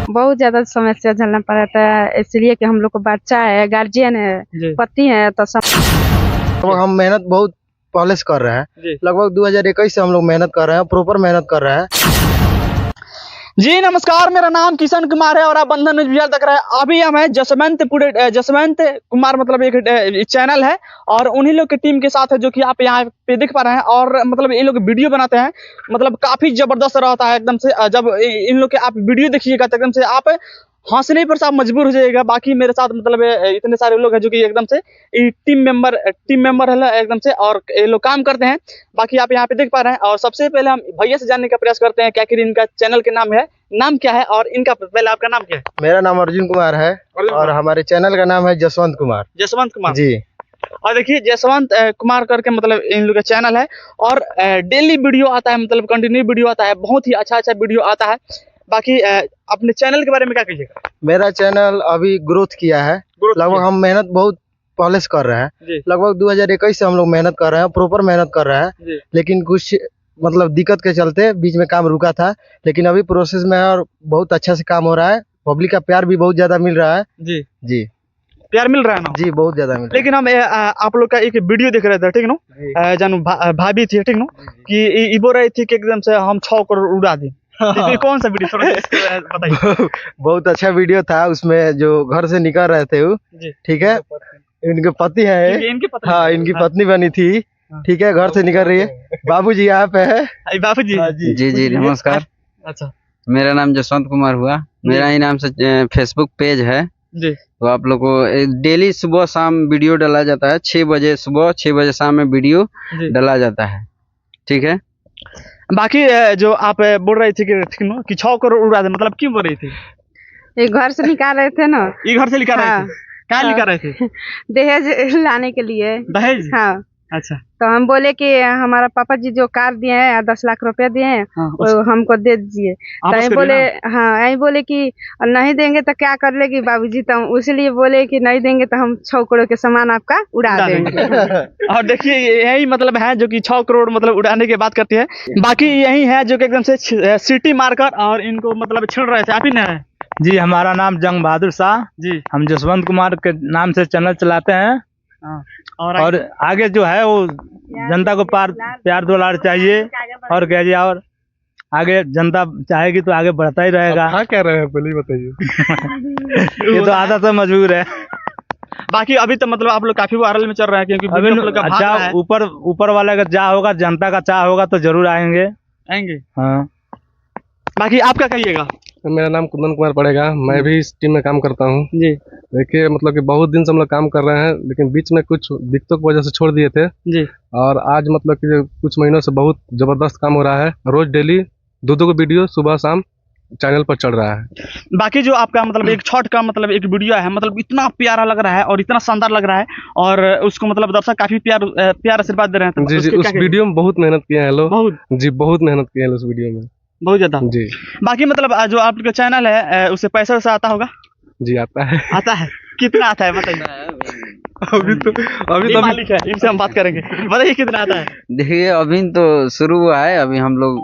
बहुत ज्यादा समस्या झेलना पड़ा था, इसलिए कि हम लोग को बच्चा है, गार्जियन है, पति है, तो सब हम मेहनत बहुत पहले से कर रहे हैं। लगभग 2021 से हम लोग मेहनत कर रहे हैं, प्रॉपर मेहनत कर रहे हैं। जी नमस्कार, मेरा नाम किशन कुमार है और आप बंधन न्यूज़ बिहार देख रहे हैं। अभी हम है जसवंत कुमार मतलब एक चैनल है और उन्हीं लोग की टीम के साथ है जो कि आप यहाँ पे देख पा रहे हैं। और मतलब ये लोग वीडियो बनाते हैं, मतलब काफी जबरदस्त रहता है एकदम से। जब इन लोग के आप वीडियो देखिएगा तो एकदम से आप हंसने पर आप मजबूर हो जाएगा। बाकी मेरे साथ मतलब इतने सारे लोग हैं जो कि एकदम से टीम मेंबर है एकदम से, और ये लोग काम करते हैं। बाकी आप यहाँ पे देख पा रहे हैं। और सबसे पहले हम भैया से जानने का प्रयास करते हैं क्या इनका चैनल के नाम क्या है और इनका पहले आपका नाम क्या है? मेरा नाम अर्जुन कुमार है और हमारे चैनल का नाम है जसवंत कुमार जी। और देखिए जसवंत कुमार करके मतलब इन लोग का चैनल है और डेली वीडियो आता है, मतलब कंटिन्यू वीडियो आता है, बहुत ही अच्छा वीडियो आता है। बाकी अपने चैनल के बारे में क्या कहिएगा? मेरा चैनल अभी ग्रोथ किया है। लगभग हम मेहनत बहुत पहले से कर रहे हैं। लगभग 2021 से हम लोग मेहनत कर रहे हैं, प्रॉपर मेहनत कर रहे हैं। लेकिन कुछ मतलब दिक्कत के चलते बीच में काम रुका था, लेकिन अभी प्रोसेस में है और बहुत अच्छा से काम हो रहा है। पब्लिक का प्यार भी बहुत ज्यादा मिल रहा है। जी प्यार मिल रहा है ना? जी बहुत ज्यादा मिल रहा है। लेकिन हम आप लोग का एक वीडियो देख रहे थे, ठीक ना? जानू भाभी थी, ठीक ना, कि ये बोल रही थी कि एकदम से हम 6 करोड़ उड़ा दें। तो कौन सा वीडियो थोड़ा बताइए। बहुत अच्छा वीडियो था, उसमें जो घर से निकल रहे थे वो, ठीक है, इनके पति है, हाँ इनकी पत्नी बनी थी, ठीक है, घर से निकल रही है। बाबूजी यहाँ पे है। बाबूजी जी नमस्कार। अच्छा, मेरा नाम जसवंत कुमार हुआ, मेरा ही नाम से फेसबुक पेज है जी। तो आप लोग को डेली सुबह शाम वीडियो डाला जाता है। 6 बजे सुबह, 6 बजे शाम में वीडियो डाला जाता है, ठीक है। बाकी जो आप बोल रही थी कि 6 करोड़ उड़ा दे, मतलब क्यों बोल रही थी? ये घर से निकाल रहे थे ना। ये घर से निकाल रहे थे? क्या निकाल रहे थे? दहेज लाने के लिए। दहेज? हाँ। अच्छा। तो हम बोले कि हमारा पापा जी जो कार दिए हैं 10 लाख रुपया दिए हैं, वो हमको दे दीजिए। तो यही बोले, हाँ यही बोले कि नहीं देंगे तो क्या कर लेगी बाबूजी, तो इसलिए बोले कि नहीं देंगे तो हम 6 करोड़ के सामान आपका उड़ा देंगे। और देखिए यही मतलब है जो कि 6 करोड़ मतलब उड़ाने की बात करती है। बाकी यही है जो कि एकदम से सीटी मारकर और इनको मतलब छिड़ रहे थे। आप ही ना है? जी, हमारा नाम जंग बहादुर शाह जी, हम जसवंत कुमार के नाम से चैनल चलाते हैं। और आगे जो है वो जनता को प्यार दुलार चाहिए और कह दिया, और आगे जनता चाहेगी तो आगे बढ़ता ही रहेगा। हाँ कह रहे हैं, पहले ही बताइए। ये तो आधा तो मजबूर है। बाकी अभी तो मतलब आप लोग काफी वायरल में चल रहे हैं क्योंकि अभी अच्छा ऊपर वाले का चाह होगा, जनता का चाह होगा तो जरूर आएंगे। हाँ। बाकी आप क्या कहिएगा? मेरा नाम कुंदन कुमार पड़ेगा, मैं भी इस टीम में काम करता हूँ जी। देखिए मतलब कि बहुत दिन से हम लोग काम कर रहे हैं, लेकिन बीच में कुछ दिक्कतों की वजह से छोड़ दिए थे जी। और आज मतलब कि कुछ महीनों से बहुत जबरदस्त काम हो रहा है। रोज डेली 2 वीडियो सुबह शाम चैनल पर चढ़ रहा है। बाकी जो आपका मतलब एक छठ का मतलब एक वीडियो है, मतलब इतना प्यारा लग रहा है और इतना शानदार लग रहा है और उसको मतलब दर्शक काफी प्यार आशीर्वाद दे रहे हैं। जी जी, उस वीडियो में बहुत मेहनत किए हैं लोग, बहुत मेहनत किए हैं उस वीडियो में, बहुत ज्यादा जी। बाकी मतलब जो आपका चैनल है उससे पैसा वैसा आता होगा? जी आता है। कितना आता है बताइए? अभी तो मालिक है, इनसे हम बात करेंगे, बताइए कितना आता है? देखिए अभी तो शुरू हुआ है, अभी हम लोग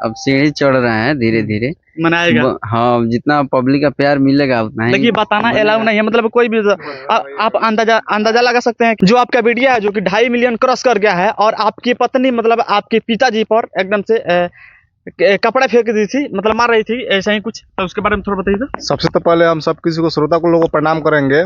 अब सीढ़ी चढ़ रहे हैं धीरे धीरे। मनाएगा? हाँ, जितना पब्लिक का प्यार मिलेगा उतना ही। देखिए बताना अलाउ नहीं है, मतलब कोई भी आप अंदाजा लगा सकते हैं। जो आपका वीडियो है जो कि 2.5 मिलियन क्रॉस कर गया है और आपकी पत्नी मतलब आपके पिताजी पर एकदम से कपड़ा फेंक दी थी, मतलब मार रही थी, ऐसा ही कुछ, तो उसके बारे में थोड़ा बताइए तो। सबसे तो पहले हम सब किसी को श्रोता को लोगों को प्रणाम करेंगे,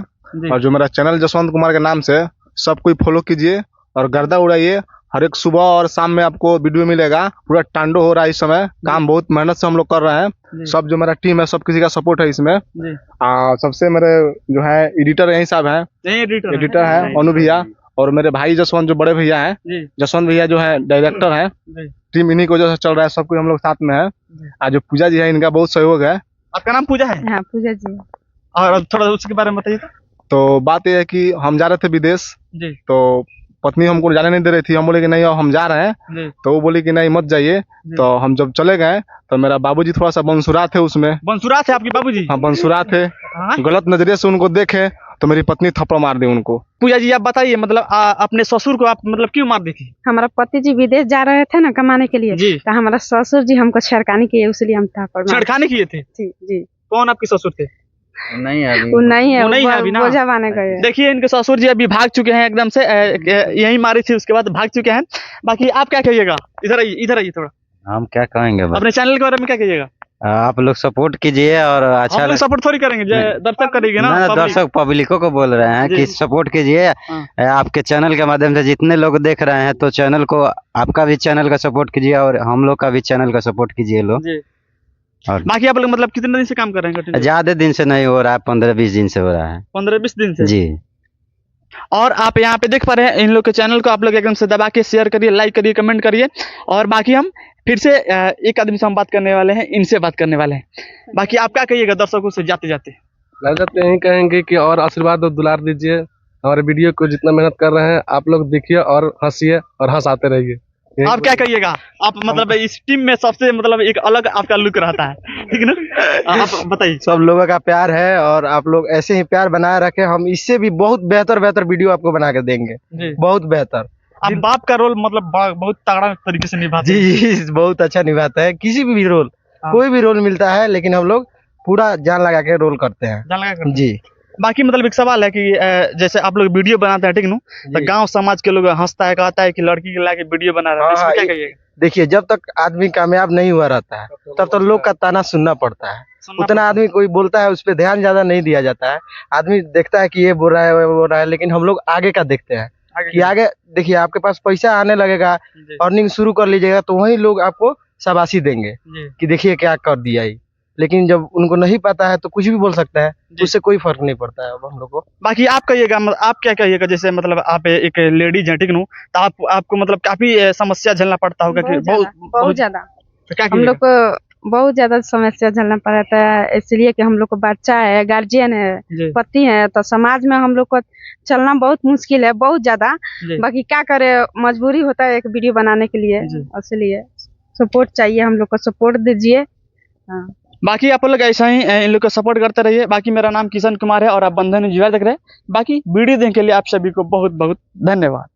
और जो मेरा चैनल जसवंत कुमार के नाम से सब कोई फॉलो कीजिए और गर्दा उड़ाइए। हर एक सुबह और शाम में आपको वीडियो मिलेगा। पूरा टांडो हो रहा है इस समय, काम बहुत मेहनत से हम लोग कर रहे हैं। सब जो मेरा टीम है सब किसी का सपोर्ट है इसमें। सबसे मेरे जो है एडिटर यही साहब है, एडिटर है अनु भैया, और मेरे भाई जसवंत जो बड़े भैया है, जसवंत भैया जो है डायरेक्टर है। टीम इन्हीं को जो चल रहा है, सब कोई हम लोग साथ में है। आज जो पूजा जी है इनका बहुत सहयोग है। आपका नाम पूजा है? हाँ पूजा जी। और थोड़ा उसके बारे में बताइए तो बात यह है कि हम जा रहे थे विदेश जी, तो पत्नी हमको जाने नहीं दे रही थी। हम बोले कि नहीं हम जा रहे हैं, तो वो बोली कि नहीं मत जाइए। तो हम जब चले गए तो मेरा बाबूजी थोड़ा सा बंसुरा थे उसमें। बंसुरा थे आपके बाबूजी? हाँ बंसुरा थे। गलत नजरिए से उनको देखे तो मेरी पत्नी थप्पड़ मार दी उनको। पूजा जी आप बताइए, मतलब अपने ससुर को आप मतलब क्यों मार दी थी? हमारा पति जी विदेश जा रहे थे ना कमाने के लिए, तो हमारा ससुर जी हमको छेड़खानी किए, इसलिए हम थप्पड़ छेड़खानी किए थे? जी। कौन आपके ससुर थे? नहीं अभी वो नहीं है, वो नहीं है अभी ना? बोझा बाने गए। देखिए इनके ससुर जी अभी भाग चुके हैं एकदम से, यही मारी थी उसके बाद भाग चुके हैं। बाकी आप क्या कहिएगा? इधर आइए थोड़ा, हम क्या कहेंगे बस अपने चैनल के बारे में क्या कहिएगा? आप लोग सपोर्ट कीजिए और अच्छा हम लोग सपोर्ट थोड़ी करेंगे, दर्शक करेंगे ना, ना public। दर्शक पब्लिकों को बोल रहे हैं जी। कि सपोर्ट कीजिए। आपके चैनल के माध्यम से जितने लोग देख रहे हैं तो चैनल को, आपका भी चैनल का सपोर्ट कीजिए और हम लोग का भी चैनल का सपोर्ट कीजिए लोग। जी। और बाकी आप लोग मतलब कितने दिन से काम कर रहे हैं? ज्यादा दिन से नहीं हो रहा है, 15-20 दिन से हो रहा है। 15-20 दिन से जी। और आप यहाँ पे देख पा रहे हैं इन लोग के चैनल को आप लोग एकदम से दबा के शेयर करिए, लाइक करिए, कमेंट करिए। और बाकी हम फिर से एक आदमी से हम बात करने वाले हैं, इनसे बात करने वाले हैं। बाकी आप क्या कहिएगा दर्शकों से जाते जाते? यही कहेंगे कि और आशीर्वाद और दुलार दीजिए हमारे वीडियो को, जितना मेहनत कर रहे हैं आप लोग देखिए और हंसिए और हंसाते रहिए। आप क्या कहिएगा? आप मतलब इस टीम में सबसे मतलब एक अलग आपका लुक रहता है, ठीक है ना? आप बताइए। सब लोगों का प्यार है और आप लोग ऐसे ही प्यार बनाए रखें, हम इससे भी बहुत बेहतर वीडियो आपको बना के देंगे, बहुत बेहतर। आप बाप का रोल मतलब बहुत तगड़ा तरीके से निभाते हैं। जी बहुत अच्छा निभाता है, किसी भी रोल, कोई भी रोल मिलता है लेकिन हम लोग पूरा जान लगा के रोल करते हैं। जान लगा करते जी। बाकी मतलब एक सवाल है कि जैसे आप लोग वीडियो बनाते हैं, ठीक ना, तो गांव समाज के लोग हंसता है, कहता है कि लड़की के लाके वीडियो बना रहा है, इसमें क्या कहिएगा? देखिए जब तक आदमी कामयाब नहीं हुआ रहता है तब तक लोग का ताना सुनना पड़ता है। उतना आदमी कोई बोलता है उस पर ध्यान ज्यादा नहीं दिया जाता है। आदमी देखता है कि ये बोल रहा है वो बोल रहा है, लेकिन हम लोग आगे का देखते हैं कि आगे देखिए आपके पास पैसा आने लगेगा, अर्निंग शुरू कर लीजिएगा तो वही लोग आपको शाबाशी देंगे कि देखिए क्या कर दिया ये। लेकिन जब उनको नहीं पता है तो कुछ भी बोल सकता है, उससे कोई फर्क नहीं पड़ता है अब हम लोग को। बाकी आप कहिएगा, आप क्या कहिएगा? जैसे मतलब आप एक लेडीज हैं, ठीक नो, तो आपको मतलब काफी समस्या झेलना पड़ता होगा कि बहुत ज्यादा तो क्या हम लोग को बहुत ज्यादा समस्या झेलना पड़ता है, इसलिए कि हम लोग को बच्चा है, गार्जियन है, पति है, तो समाज में हम लोग को चलना बहुत मुश्किल है, बहुत ज्यादा। बाकी क्या करे, मजबूरी होता है एक वीडियो बनाने के लिए, इसलिए सपोर्ट चाहिए, हम लोग को सपोर्ट दीजिए। हाँ। बाकी आप लोग ऐसा ही इन लोग को सपोर्ट करते रहिए। बाकी मेरा नाम किशन कुमार है और आप बंधन न्यूज़ देख रहे हैं। बाकी वीडियो देखने के लिए आप सभी को बहुत बहुत धन्यवाद।